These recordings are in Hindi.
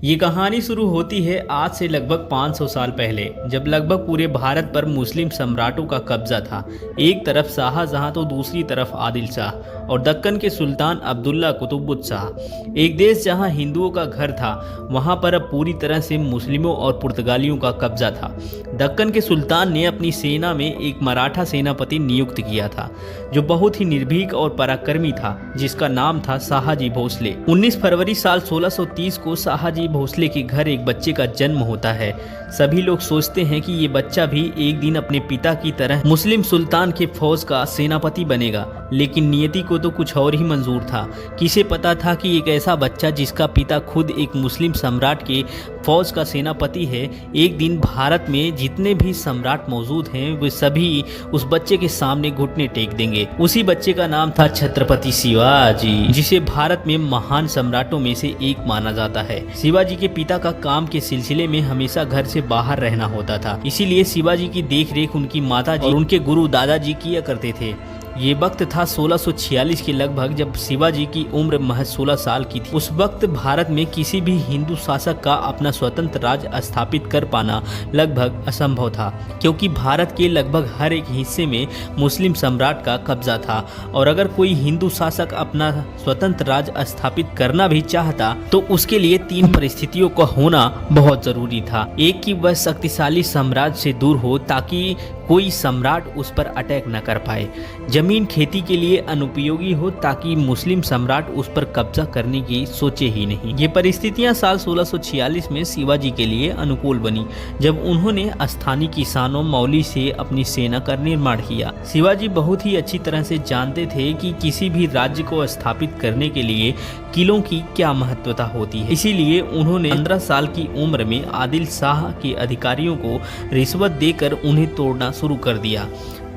ये कहानी शुरू होती है आज से लगभग 500 साल पहले, जब लगभग पूरे भारत पर मुस्लिम सम्राटों का कब्जा था। एक तरफ शाहजहां तो दूसरी तरफ आदिल शाह और दक्कन के सुल्तान अब्दुल्ला कुतुबुद्दीन। एक देश जहां हिंदुओं का घर था, वहां पर अब पूरी तरह से मुस्लिमों और पुर्तगालियों का कब्जा था। दक्कन के सुल्तान ने अपनी सेना में एक मराठा सेनापति नियुक्त किया था, जो बहुत ही निर्भीक और पराक्रमी था, जिसका नाम था शाहजी भोसले। 19 फरवरी साल 1630 को शाहजी भोसले के घर एक बच्चे का जन्म होता है। सभी लोग सोचते हैं कि ये बच्चा भी एक दिन अपने पिता की तरह मुस्लिम सुल्तान के फौज का सेनापति बनेगा, लेकिन नियति को तो कुछ और ही मंजूर था। किसे पता था कि एक ऐसा बच्चा जिसका पिता खुद एक मुस्लिम सम्राट के फौज का सेनापति है, एक दिन भारत में जितने भी सम्राट मौजूद हैं वे सभी उस बच्चे के सामने घुटने टेक देंगे। उसी बच्चे का नाम था छत्रपति शिवाजी, जिसे भारत में महान सम्राटों में से एक माना जाता है। शिवाजी के पिता का काम के सिलसिले में हमेशा घर से बाहर रहना होता था, इसीलिए शिवाजी की देखरेख उनकी माताजी और उनके गुरु दादाजी किया करते थे। ये वक्त था 1646 के लगभग, जब शिवाजी की उम्र महज 16 साल की थी। उस वक्त भारत में किसी भी हिंदू शासक का अपना स्वतंत्र राज्य स्थापित कर पाना लगभग असंभव था, क्योंकि भारत के लगभग हर एक हिस्से में मुस्लिम सम्राट का कब्जा था। और अगर कोई हिंदू शासक अपना स्वतंत्र राज्य स्थापित करना भी चाहता तो उसके लिए 3 परिस्थितियों का होना बहुत जरूरी था। एक कि वह शक्तिशाली साम्राज्य से दूर हो, ताकि कोई सम्राट उस पर अटैक न कर पाए। जमीन खेती के लिए अनुपयोगी हो, ताकि मुस्लिम सम्राट उस पर कब्जा करने की सोचे ही नहीं। ये परिस्थितियां साल 1646 में शिवाजी के लिए अनुकूल बनी, जब उन्होंने स्थानीय किसानों मौली से अपनी सेना का निर्माण किया। शिवाजी बहुत ही अच्छी तरह से जानते थे कि किसी भी राज्य को स्थापित करने के लिए किलों की क्या महत्वता होती है। इसीलिए उन्होंने 15 साल की उम्र में आदिल शाह के अधिकारियों को रिश्वत देकर उन्हें तोड़ना शुरू कर दिया।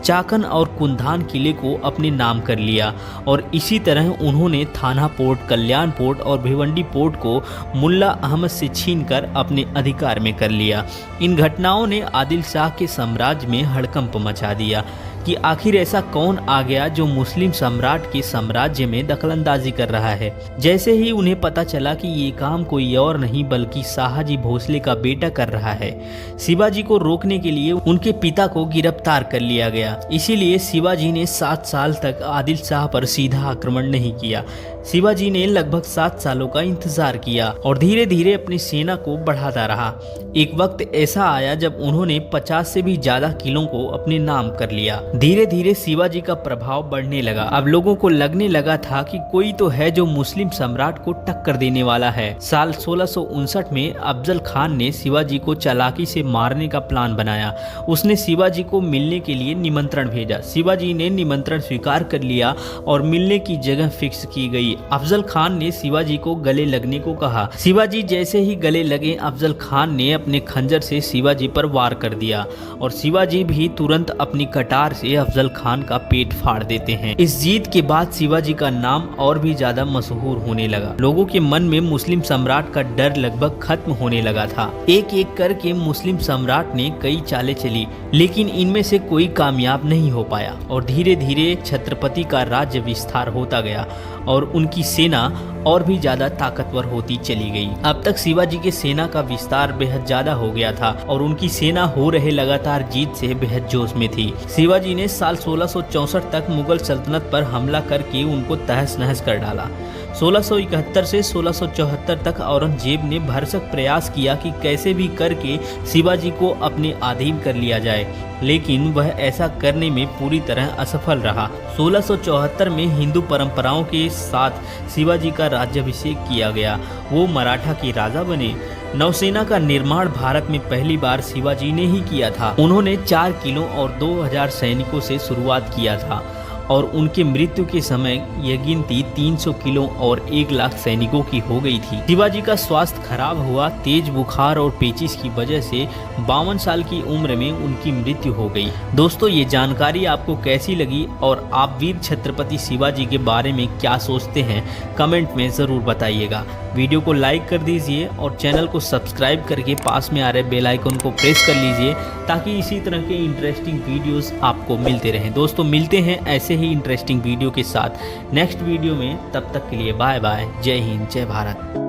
चाकन और कुंधान किले को अपने नाम कर लिया और इसी तरह उन्होंने थाना पोर्ट, कल्याण पोर्ट और भिवंडी पोर्ट को मुल्ला अहमद से छीनकर अपने अधिकार में कर लिया। इन घटनाओं ने आदिल शाह के साम्राज्य में हड़कंप मचा दिया कि आखिर ऐसा कौन आ गया जो मुस्लिम सम्राट के साम्राज्य में दखलंदाजी कर रहा है। जैसे ही उन्हें पता चला कि ये काम कोई और नहीं बल्कि शाहजी भोसले का बेटा कर रहा है, शिवाजी को रोकने के लिए उनके पिता को गिरफ्तार कर लिया गया। इसीलिए शिवाजी ने 7 साल तक आदिल शाह पर सीधा आक्रमण नहीं किया। शिवाजी ने लगभग 7 सालों का इंतजार किया और धीरे धीरे अपनी सेना को बढ़ाता रहा। एक वक्त ऐसा आया जब उन्होंने 50 से भी ज्यादा किलों को अपने नाम कर लिया। धीरे धीरे शिवाजी का प्रभाव बढ़ने लगा। अब लोगों को लगने लगा था कि कोई तो है जो मुस्लिम सम्राट को टक्कर देने वाला है। साल 1659 में अफजल खान ने शिवाजी को चालाकी से मारने का प्लान बनाया। उसने शिवाजी को मिलने के लिए निमंत्रण भेजा। शिवाजी ने निमंत्रण स्वीकार कर लिया और मिलने की जगह फिक्स की गई। अफजल खान ने शिवाजी को गले लगने को कहा। शिवाजी जैसे ही गले लगे, अफजल खान ने अपने खंजर से शिवाजी पर वार कर दिया और शिवाजी भी तुरंत अपनी कटार से अफजल खान का पेट फाड़ देते हैं। इस जीत के बाद शिवाजी का नाम और भी ज्यादा मशहूर होने लगा। लोगों के मन में मुस्लिम सम्राट का डर लगभग खत्म होने लगा था। एक एक करके मुस्लिम सम्राट ने कई चालें चली, लेकिन इनमें से कोई कामयाब नहीं हो पाया और धीरे धीरे छत्रपति का राज्य विस्तार होता गया और उनकी सेना और भी ज्यादा ताकतवर होती चली गई। अब तक शिवाजी के सेना का विस्तार बेहद ज्यादा हो गया था और उनकी सेना हो रहे लगातार जीत से बेहद जोश में थी। शिवाजी ने साल 1664 तक मुगल सल्तनत पर हमला करके उनको तहस नहस कर डाला। 1671 से 1674 तक औरंगजेब ने भरसक प्रयास किया कि कैसे भी करके शिवाजी को अपने अधीन कर लिया जाए, लेकिन वह ऐसा करने में पूरी तरह असफल रहा। 1674 में हिंदू परंपराओं के साथ शिवाजी का राज्याभिषेक किया गया। वो मराठा के राजा बने। नौसेना का निर्माण भारत में पहली बार शिवाजी ने ही किया था। उन्होंने 4 किलों और 2000 सैनिकों से शुरुआत किया था और उनके मृत्यु के समय यह गिनती 300 किलो और 1 लाख सैनिकों की हो गई थी। शिवाजी का स्वास्थ्य खराब हुआ। तेज बुखार और पेचिश की वजह से 52 साल की उम्र में उनकी मृत्यु हो गई। दोस्तों, ये जानकारी आपको कैसी लगी और आप वीर छत्रपति शिवाजी के बारे में क्या सोचते हैं, कमेंट में ज़रूर बताइएगा। वीडियो को लाइक कर दीजिए और चैनल को सब्सक्राइब करके पास में आ रहे बेल आइकन को प्रेस कर लीजिए, ताकि इसी तरह के इंटरेस्टिंग वीडियोस आपको मिलते रहें। दोस्तों, मिलते हैं ऐसे ही इंटरेस्टिंग वीडियो के साथ नेक्स्ट वीडियो में। तब तक के लिए बाय बाय। जय हिंद, जय भारत।